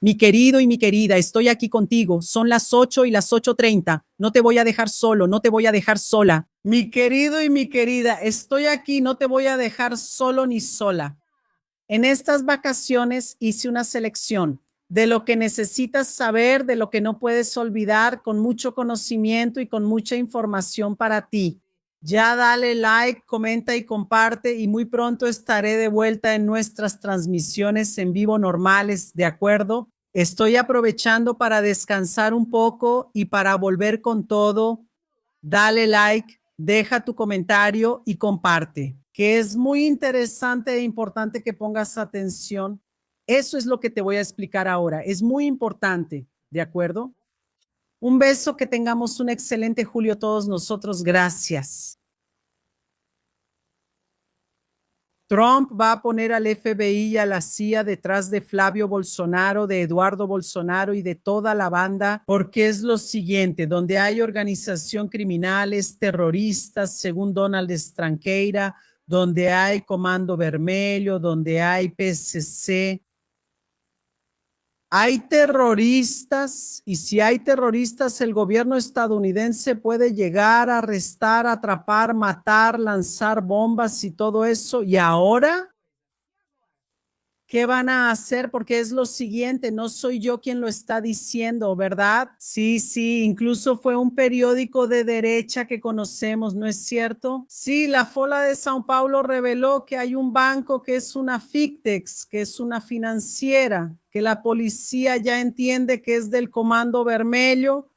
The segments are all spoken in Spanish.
Mi querido y mi querida, estoy aquí contigo. Son las 8 y las 8:30. No te voy a dejar solo, no te voy a dejar sola. Mi querido y mi querida, estoy aquí, no te voy a dejar solo ni sola. En estas vacaciones hice una selección de lo que necesitas saber, de lo que no puedes olvidar, con mucho conocimiento y con mucha información para ti. Ya dale like, comenta y comparte y muy pronto estaré de vuelta en nuestras transmisiones en vivo normales, ¿de acuerdo? Estoy aprovechando para descansar un poco y para volver con todo. Dale like, deja tu comentario y comparte, que es muy interesante e importante que pongas atención. Eso es lo que te voy a explicar ahora. Es muy importante, ¿de acuerdo? Un beso, que tengamos un excelente julio todos nosotros. Gracias. Trump va a poner al FBI y a la CIA detrás de Flavio Bolsonaro, de Eduardo Bolsonaro y de toda la banda, porque es lo siguiente: donde hay organización criminales, terroristas, según Donald Stranqueira, donde hay Comando Vermelho, donde hay PCC, hay terroristas, y si hay terroristas, el gobierno estadounidense puede llegar a arrestar, atrapar, matar, lanzar bombas y todo eso. Y ahora, ¿qué van a hacer? Porque es lo siguiente, no soy yo quien lo está diciendo, ¿verdad? Sí, sí, incluso fue un periódico de derecha que conocemos, ¿no es cierto? Sí, la Folha de São Paulo reveló que hay un banco que es una Fictex, que es una financiera, que la policía ya entiende que es del Comando Vermelho,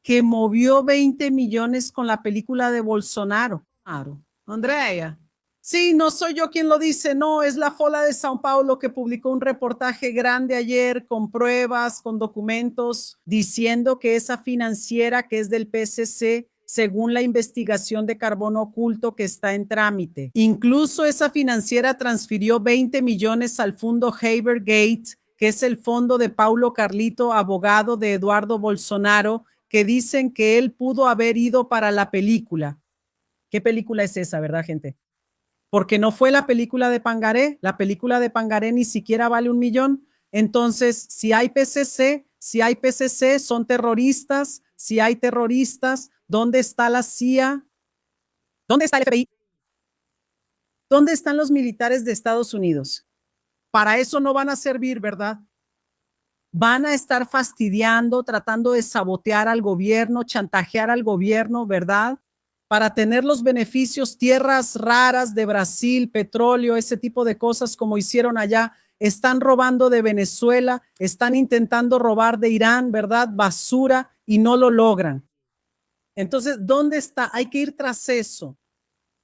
que movió 20 millones con la película de Bolsonaro. Claro. Andrea. Sí, no soy yo quien lo dice, no, es la Folha de São Paulo, que publicó un reportaje grande ayer con pruebas, con documentos, diciendo que esa financiera, que es del PSC, según la investigación de carbono oculto que está en trámite. Incluso esa financiera transfirió 20 millones al fondo Habergate, que es el fondo de Paulo Carlito, abogado de Eduardo Bolsonaro, que dicen que él pudo haber ido para la película. ¿Qué película es esa, verdad, gente? Porque no fue la película de Pangaré. La película de Pangaré ni siquiera vale 1 millón. Entonces, si hay PCC, son terroristas. Si hay terroristas, ¿dónde está la CIA? ¿Dónde está el FBI? ¿Dónde están los militares de Estados Unidos? Para eso no van a servir, ¿verdad? Van a estar fastidiando, tratando de sabotear al gobierno, chantajear al gobierno, ¿verdad? Para tener los beneficios, tierras raras de Brasil, petróleo, ese tipo de cosas como hicieron allá. Están robando de Venezuela, están intentando robar de Irán, ¿verdad? Basura, y no lo logran. Entonces, ¿dónde está? Hay que ir tras eso.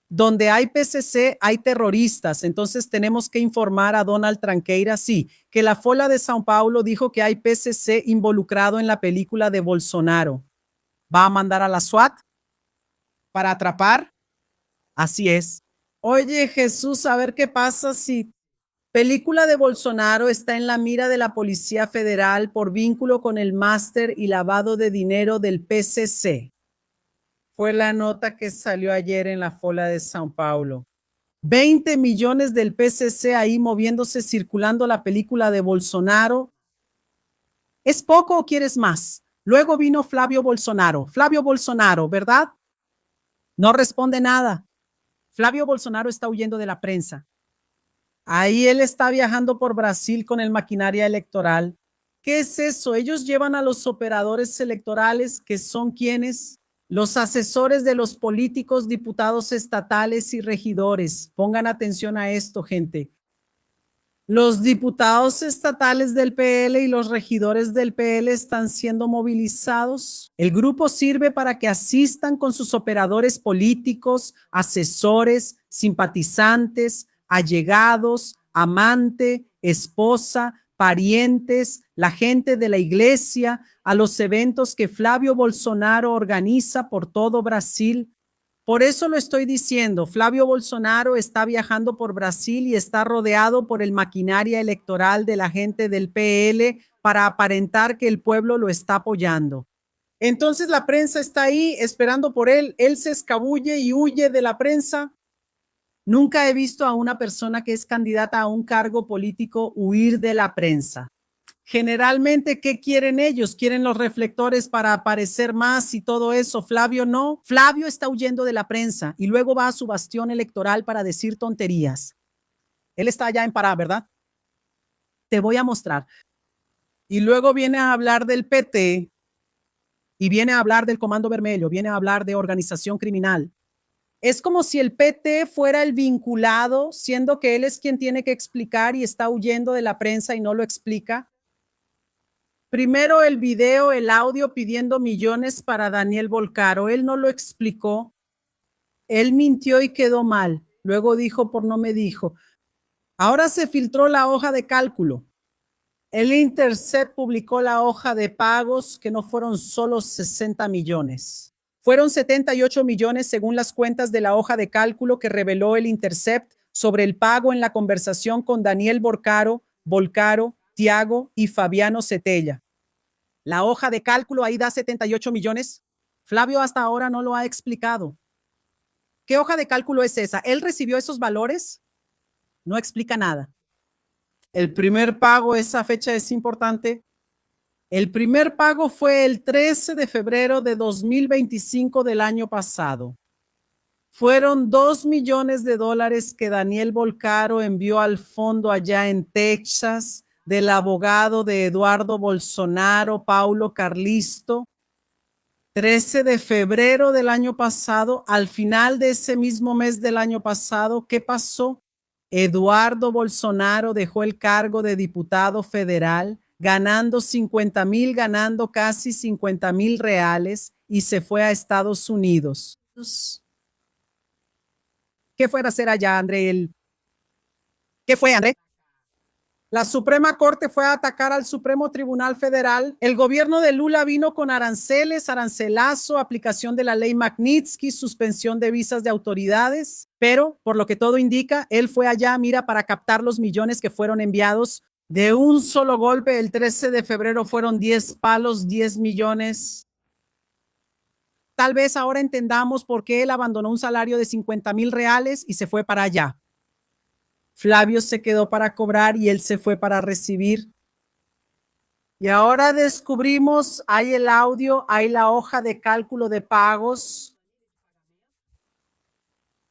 Donde hay PCC, hay terroristas. Entonces tenemos que informar a Donald Tranqueira, sí, que la Folha de São Paulo dijo que hay PCC involucrado en la película de Bolsonaro. ¿Va a mandar a la SWAT para atrapar? Así es. Oye, Jesús, a ver qué pasa si película de Bolsonaro está en la mira de la Policía Federal por vínculo con el máster y lavado de dinero del PCC. Fue la nota que salió ayer en la Folha de São Paulo. 20 millones del PCC ahí moviéndose, circulando la película de Bolsonaro. ¿Es poco o quieres más? Luego vino Flavio Bolsonaro. Flavio Bolsonaro, ¿verdad? No responde nada. Flavio Bolsonaro está huyendo de la prensa. Ahí él está viajando por Brasil con el maquinaria electoral. ¿Qué es eso? Ellos llevan a los operadores electorales, que son quienes, los asesores de los políticos, diputados estatales y regidores. Pongan atención a esto, gente. Los diputados estatales del PL y los regidores del PL están siendo movilizados. El grupo sirve para que asistan con sus operadores políticos, asesores, simpatizantes, allegados, amante, esposa, parientes, la gente de la iglesia, a los eventos que Flavio Bolsonaro organiza por todo Brasil. Por eso lo estoy diciendo, Flavio Bolsonaro está viajando por Brasil y está rodeado por el maquinaria electoral de la gente del PL para aparentar que el pueblo lo está apoyando. Entonces la prensa está ahí esperando por él, él se escabulle y huye de la prensa. Nunca he visto a una persona que es candidata a un cargo político huir de la prensa. Generalmente, ¿qué quieren ellos? Quieren los reflectores para aparecer más y todo eso. Flavio no. Flavio está huyendo de la prensa y luego va a su bastión electoral para decir tonterías. Él está allá en Pará, ¿verdad? Te voy a mostrar. Y luego viene a hablar del PT y viene a hablar del Comando Vermelho, viene a hablar de organización criminal. Es como si el PT fuera el vinculado, siendo que él es quien tiene que explicar y está huyendo de la prensa y no lo explica. Primero el video, el audio pidiendo millones para Daniel Bolcaro. Él no lo explicó. Él mintió y quedó mal. Luego dijo por no me dijo. Ahora se filtró la hoja de cálculo. El Intercept publicó la hoja de pagos que no fueron solo 60 millones. Fueron 78 millones según las cuentas de la hoja de cálculo que reveló el Intercept sobre el pago en la conversación con Daniel Bolcaro, Tiago y Fabiano Cetella. La hoja de cálculo ahí da 78 millones. Flavio hasta ahora no lo ha explicado. ¿Qué hoja de cálculo es esa? ¿Él recibió esos valores? No explica nada. El primer pago, esa fecha es importante. El primer pago fue el 13 de febrero de 2025 del año pasado. Fueron $2 millones que Daniel Bolcaro envió al fondo allá en Texas del abogado de Eduardo Bolsonaro, Paulo Carlisto. 13 de febrero del año pasado, al final de ese mismo mes del año pasado, ¿qué pasó? Eduardo Bolsonaro dejó el cargo de diputado federal, ganando 50,000, ganando casi 50,000 reales y se fue a Estados Unidos. ¿Qué fue a hacer allá, André? ¿Qué fue, André? La Suprema Corte fue a atacar al Supremo Tribunal Federal. El gobierno de Lula vino con aranceles, arancelazo, aplicación de la ley Magnitsky, suspensión de visas de autoridades, pero por lo que todo indica, él fue allá, mira, para captar los millones que fueron enviados de un solo golpe. El 13 de febrero fueron 10 palos, 10 millones. Tal vez ahora entendamos por qué él abandonó un salario de 50,000 reales y se fue para allá. Flavio se quedó para cobrar y él se fue para recibir. Y ahora descubrimos, hay el audio, hay la hoja de cálculo de pagos.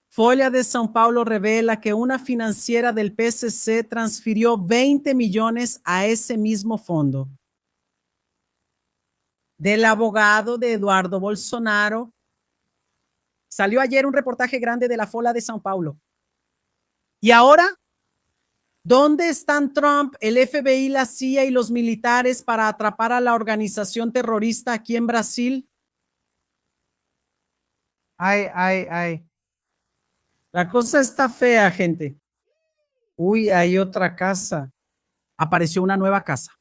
Folha de São Paulo revela que una financiera del PCC transfirió 20 millones a ese mismo fondo. Del abogado de Eduardo Bolsonaro. Salió ayer un reportaje grande de la Folha de São Paulo. Y ahora, ¿dónde están Trump, el FBI, la CIA y los militares para atrapar a la organización terrorista aquí en Brasil? Ay. La cosa está fea, gente. Uy, hay otra casa. Apareció una nueva casa.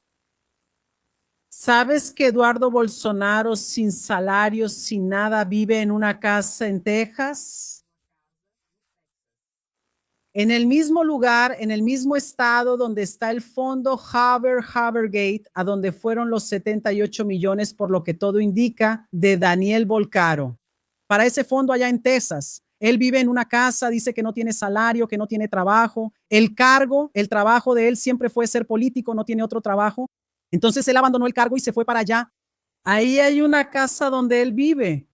¿Sabes que Eduardo Bolsonaro, sin salario, sin nada, vive en una casa en Texas? En el mismo lugar, en el mismo estado donde está el fondo Havergate, a donde fueron los 78 millones, por lo que todo indica, de Daniel Bolcaro. Para ese fondo allá en Texas. Él vive en una casa, dice que no tiene salario, que no tiene trabajo. El cargo, el trabajo de él siempre fue ser político, no tiene otro trabajo. Entonces él abandonó el cargo y se fue para allá. Ahí hay una casa donde él vive.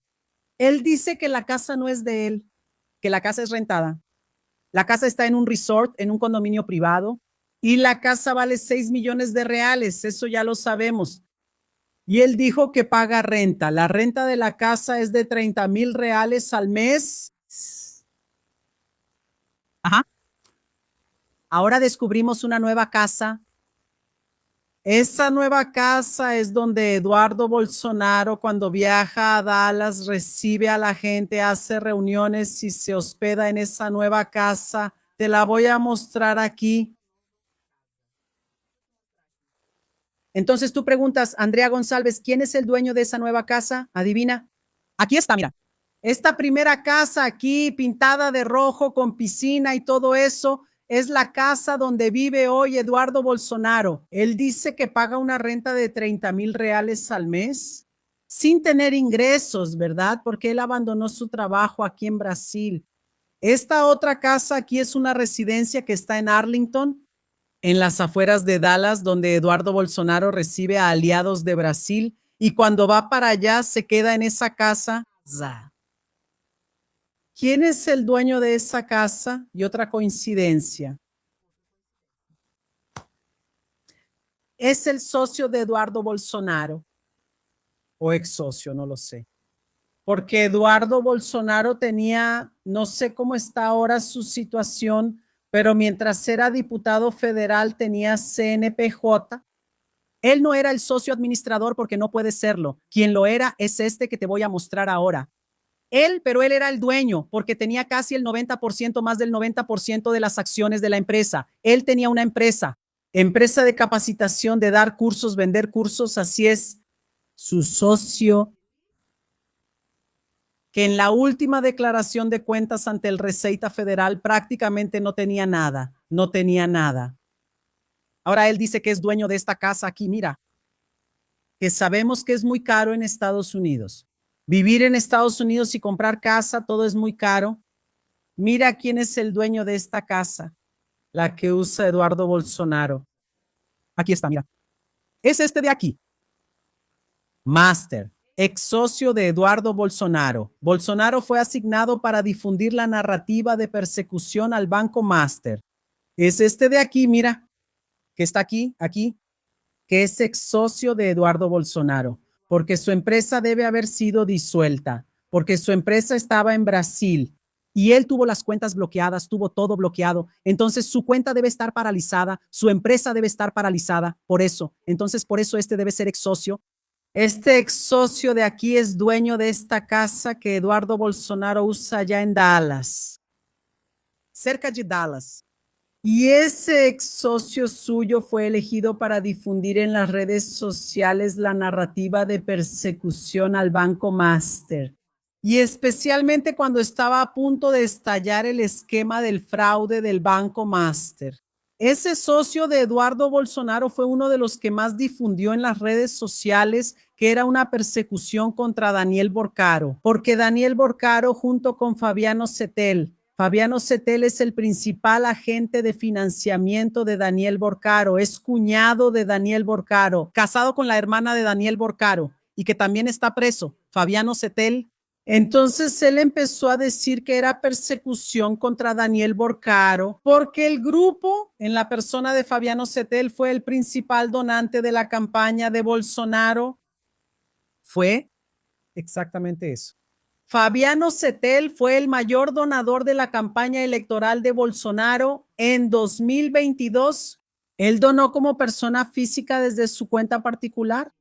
Él dice que la casa no es de él, que la casa es rentada. La casa está en un resort, en un condominio privado, y la casa vale 6 millones de reales, eso ya lo sabemos. Y él dijo que paga renta. La renta de la casa es de 30,000 reales al mes. Ajá. Ahora descubrimos una nueva casa. Esa nueva casa es donde Eduardo Bolsonaro, cuando viaja a Dallas, recibe a la gente, hace reuniones y se hospeda en esa nueva casa. Te la voy a mostrar aquí. Entonces tú preguntas, Andrea González, ¿quién es el dueño de esa nueva casa? Adivina. Aquí está, mira. Esta primera casa aquí, pintada de rojo, con piscina y todo eso, es la casa donde vive hoy Eduardo Bolsonaro. Él dice que paga una renta de 30,000 reales al mes sin tener ingresos, ¿verdad? Porque él abandonó su trabajo aquí en Brasil. Esta otra casa aquí es una residencia que está en Arlington, en las afueras de Dallas, donde Eduardo Bolsonaro recibe a aliados de Brasil y cuando va para allá se queda en esa casa. ¿Quién es el dueño de esa casa? Y otra coincidencia. Es el socio de Eduardo Bolsonaro o ex socio, no lo sé. Porque Eduardo Bolsonaro tenía, no sé cómo está ahora su situación, pero mientras era diputado federal tenía CNPJ. Él no era el socio administrador porque no puede serlo. Quien lo era es este que te voy a mostrar ahora. Pero él era el dueño porque tenía casi el 90%, más del 90% de las acciones de la empresa. Él tenía una empresa de capacitación, de dar cursos, vender cursos, así es. Su socio, que en la última declaración de cuentas ante el Receita Federal prácticamente no tenía nada, no tenía nada. Ahora él dice que es dueño de esta casa aquí, mira, que sabemos que es muy caro en Estados Unidos. Vivir en Estados Unidos y comprar casa, todo es muy caro. Mira quién es el dueño de esta casa, la que usa Eduardo Bolsonaro. Aquí está, mira. Es este de aquí. Master, ex socio de Eduardo Bolsonaro. Bolsonaro fue asignado para difundir la narrativa de persecución al Banco Master. Es este de aquí, mira, que está aquí, que es ex socio de Eduardo Bolsonaro, porque su empresa debe haber sido disuelta, porque su empresa estaba en Brasil y él tuvo las cuentas bloqueadas, tuvo todo bloqueado. Entonces su cuenta debe estar paralizada, su empresa debe estar paralizada, por eso. Entonces por eso este debe ser ex socio. Este ex socio de aquí es dueño de esta casa que Eduardo Bolsonaro usa allá en Dallas, cerca de Dallas. Y ese ex socio suyo fue elegido para difundir en las redes sociales la narrativa de persecución al Banco Master. Y especialmente cuando estaba a punto de estallar el esquema del fraude del Banco Master. Ese socio de Eduardo Bolsonaro fue uno de los que más difundió en las redes sociales que era una persecución contra Daniel Borcaro, porque Daniel Borcaro junto con Fabiano Cetel es el principal agente de financiamiento de Daniel Borcaro, es cuñado de Daniel Borcaro, casado con la hermana de Daniel Borcaro y que también está preso, Fabiano Cetel. Entonces él empezó a decir que era persecución contra Daniel Borcaro porque el grupo, en la persona de Fabiano Cetel, fue el principal donante de la campaña de Bolsonaro. Fue exactamente eso. Fabiano Cetel fue el mayor donador de la campaña electoral de Bolsonaro en 2022. Él donó como persona física desde su cuenta particular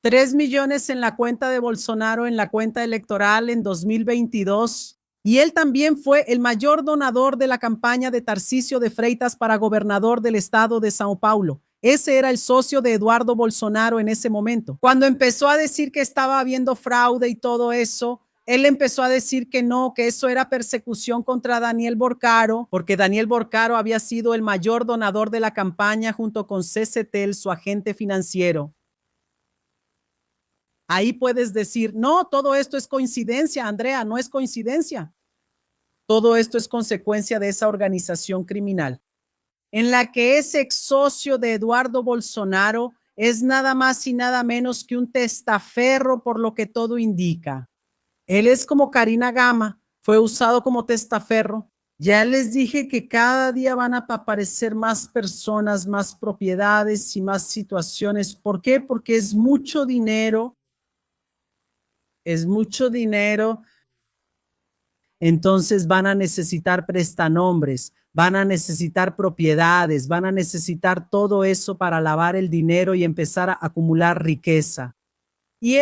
3 millones en la cuenta de Bolsonaro, en la cuenta electoral en 2022. Y él también fue el mayor donador de la campaña de Tarcisio de Freitas para gobernador del estado de Sao Paulo. Ese era el socio de Eduardo Bolsonaro en ese momento. Cuando empezó a decir que estaba habiendo fraude y todo eso, él empezó a decir que no, que eso era persecución contra Daniel Borcaro, porque Daniel Borcaro había sido el mayor donador de la campaña junto con CCTEL, su agente financiero. Ahí puedes decir, no, todo esto es coincidencia, Andrea, no es coincidencia. Todo esto es consecuencia de esa organización criminal, en la que ese ex socio de Eduardo Bolsonaro es nada más y nada menos que un testaferro por lo que todo indica. Él es como Karina Gama, fue usado como testaferro. Ya les dije que cada día van a aparecer más personas, más propiedades y más situaciones. ¿Por qué? Porque es mucho dinero. Es mucho dinero. Entonces van a necesitar prestanombres, van a necesitar propiedades, van a necesitar todo eso para lavar el dinero y empezar a acumular riqueza. Y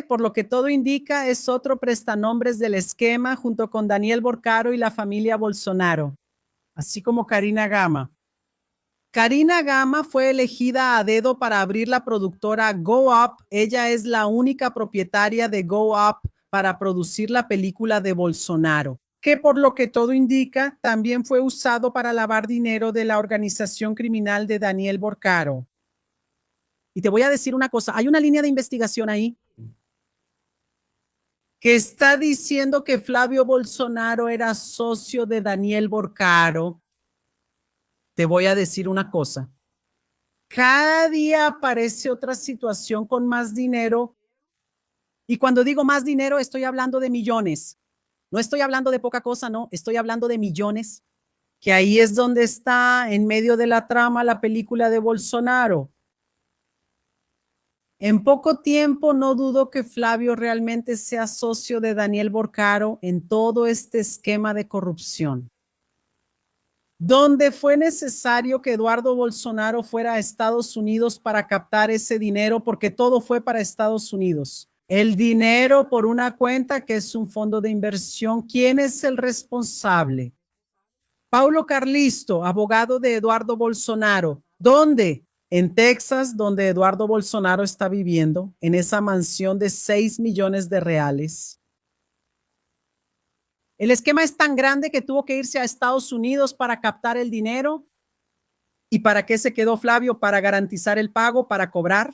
por lo que todo indica, es otro prestanombres del esquema junto con Daniel Borcaro y la familia Bolsonaro, así como Karina Gama. Karina Gama fue elegida a dedo para abrir la productora Go Up. Ella es la única propietaria de Go Up para producir la película de Bolsonaro, que por lo que todo indica, también fue usado para lavar dinero de la organización criminal de Daniel Borcaro. Y te voy a decir una cosa, hay una línea de investigación ahí. que está diciendo que Flavio Bolsonaro era socio de Daniel Borcaro, te voy a decir una cosa. Cada día aparece otra situación con más dinero. Y cuando digo más dinero, estoy hablando de millones. No estoy hablando de poca cosa, no. Estoy hablando de millones. Que ahí es donde está en medio de la trama la película de Bolsonaro. En poco tiempo no dudo que Flavio realmente sea socio de Daniel Borcaro en todo este esquema de corrupción, donde fue necesario que Eduardo Bolsonaro fuera a Estados Unidos para captar ese dinero, porque todo fue para Estados Unidos. El dinero por una cuenta que es un fondo de inversión. ¿Quién es el responsable? Paulo Carlisto, abogado de Eduardo Bolsonaro. ¿Dónde? En Texas, donde Eduardo Bolsonaro está viviendo, en esa mansión de 6 millones de reales. El esquema es tan grande que tuvo que irse a Estados Unidos para captar el dinero. ¿Y para qué se quedó Flavio? Para garantizar el pago, para cobrar.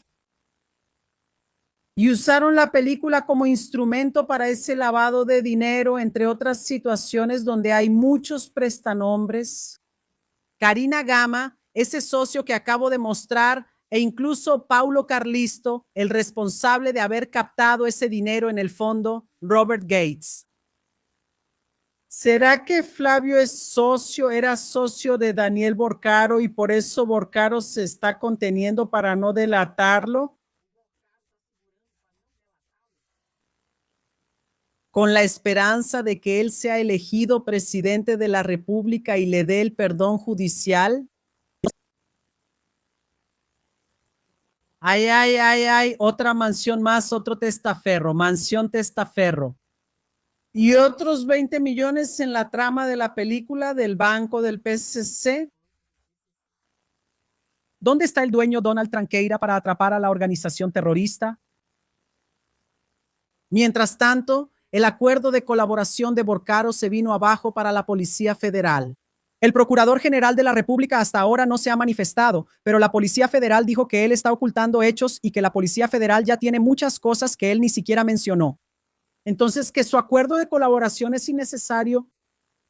Y usaron la película como instrumento para ese lavado de dinero, entre otras situaciones donde hay muchos prestanombres. Karina Gama, ese socio que acabo de mostrar, e incluso Paulo Carlisto, el responsable de haber captado ese dinero en el fondo, Robert Gates. ¿Será que Flavio era socio de Daniel Borcaro y por eso Borcaro se está conteniendo para no delatarlo? Con la esperanza de que él sea elegido presidente de la República y le dé el perdón judicial. Ay, otra mansión más, otro testaferro, mansión testaferro. Y otros 20 millones en la trama de la película del banco del PSC. ¿Dónde está el dueño Donald Tranqueira para atrapar a la organización terrorista? Mientras tanto, el acuerdo de colaboración de Borcaro se vino abajo para la Policía Federal. El Procurador General de la República hasta ahora no se ha manifestado, pero la Policía Federal dijo que él está ocultando hechos y que la Policía Federal ya tiene muchas cosas que él ni siquiera mencionó. Entonces, que su acuerdo de colaboración es innecesario.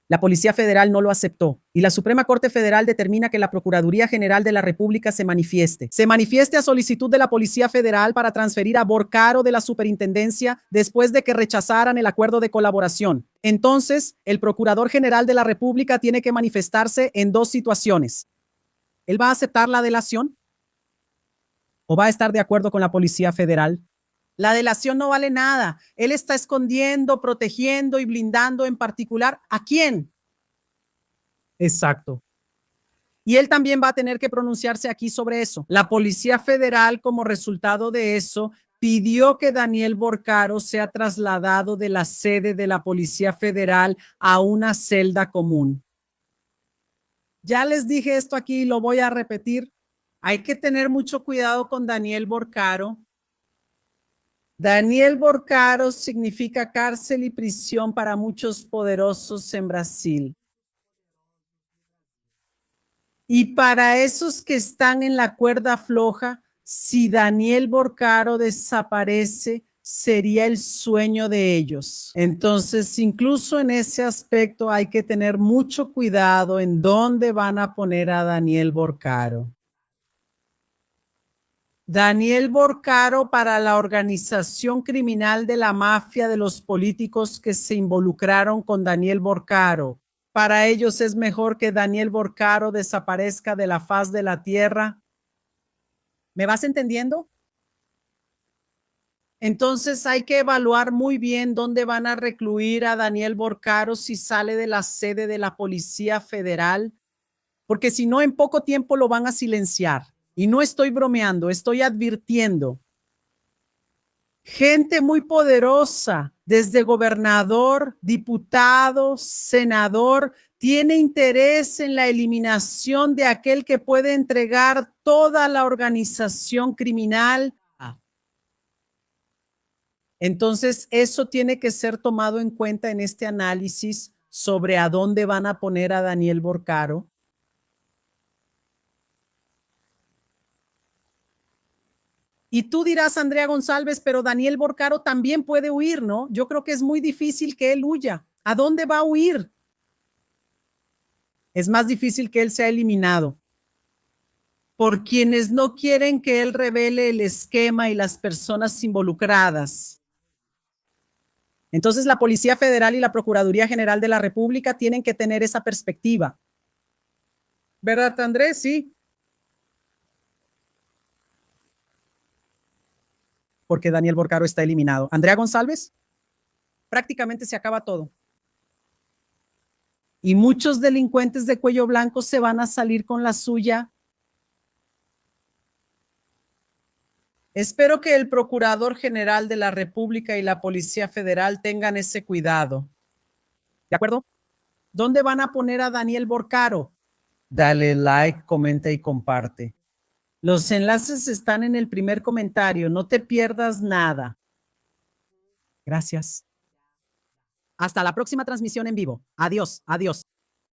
La Policía Federal no lo aceptó y la Suprema Corte Federal determina que la Procuraduría General de la República se manifieste. Se manifieste a solicitud de la Policía Federal para transferir a Borcaro de la Superintendencia después de que rechazaran el acuerdo de colaboración. Entonces, el Procurador General de la República tiene que manifestarse en dos situaciones. ¿Él va a aceptar la delación? ¿O va a estar de acuerdo con la Policía Federal? La delación no vale nada. Él está escondiendo, protegiendo y blindando en particular. ¿A quién? Exacto. Y él también va a tener que pronunciarse aquí sobre eso. La Policía Federal, como resultado de eso, pidió que Daniel Borcaro sea trasladado de la sede de la Policía Federal a una celda común. Ya les dije esto aquí y lo voy a repetir. Hay que tener mucho cuidado con Daniel Borcaro. Daniel Borcaro significa cárcel y prisión para muchos poderosos en Brasil. Y para esos que están en la cuerda floja, si Daniel Borcaro desaparece, sería el sueño de ellos. Entonces, incluso en ese aspecto hay que tener mucho cuidado en dónde van a poner a Daniel Borcaro. Daniel Borcaro para la organización criminal de la mafia de los políticos que se involucraron con Daniel Borcaro. Para ellos es mejor que Daniel Borcaro desaparezca de la faz de la tierra. ¿Me vas entendiendo? Entonces hay que evaluar muy bien dónde van a recluir a Daniel Borcaro si sale de la sede de la Policía Federal, porque si no, en poco tiempo lo van a silenciar. Y no estoy bromeando, estoy advirtiendo. Gente muy poderosa, desde gobernador, diputado, senador, tiene interés en la eliminación de aquel que puede entregar toda la organización criminal. Entonces, eso tiene que ser tomado en cuenta en este análisis sobre a dónde van a poner a Daniel Borcaro. Y tú dirás, Andrea González, pero Daniel Borcaro también puede huir, ¿no? Yo creo que es muy difícil que él huya. ¿A dónde va a huir? Es más difícil que él sea eliminado por quienes no quieren que él revele el esquema y las personas involucradas. Entonces, la Policía Federal y la Procuraduría General de la República tienen que tener esa perspectiva. ¿Verdad, Andrés? Sí. Porque Daniel Borcaro está eliminado. Andrea González, prácticamente se acaba todo. Y muchos delincuentes de cuello blanco se van a salir con la suya. Espero que el Procurador General de la República y la Policía Federal tengan ese cuidado. ¿De acuerdo? ¿Dónde van a poner a Daniel Borcaro? Dale like, comenta y comparte. Los enlaces están en el primer comentario. No te pierdas nada. Gracias. Hasta la próxima transmisión en vivo. Adiós, adiós.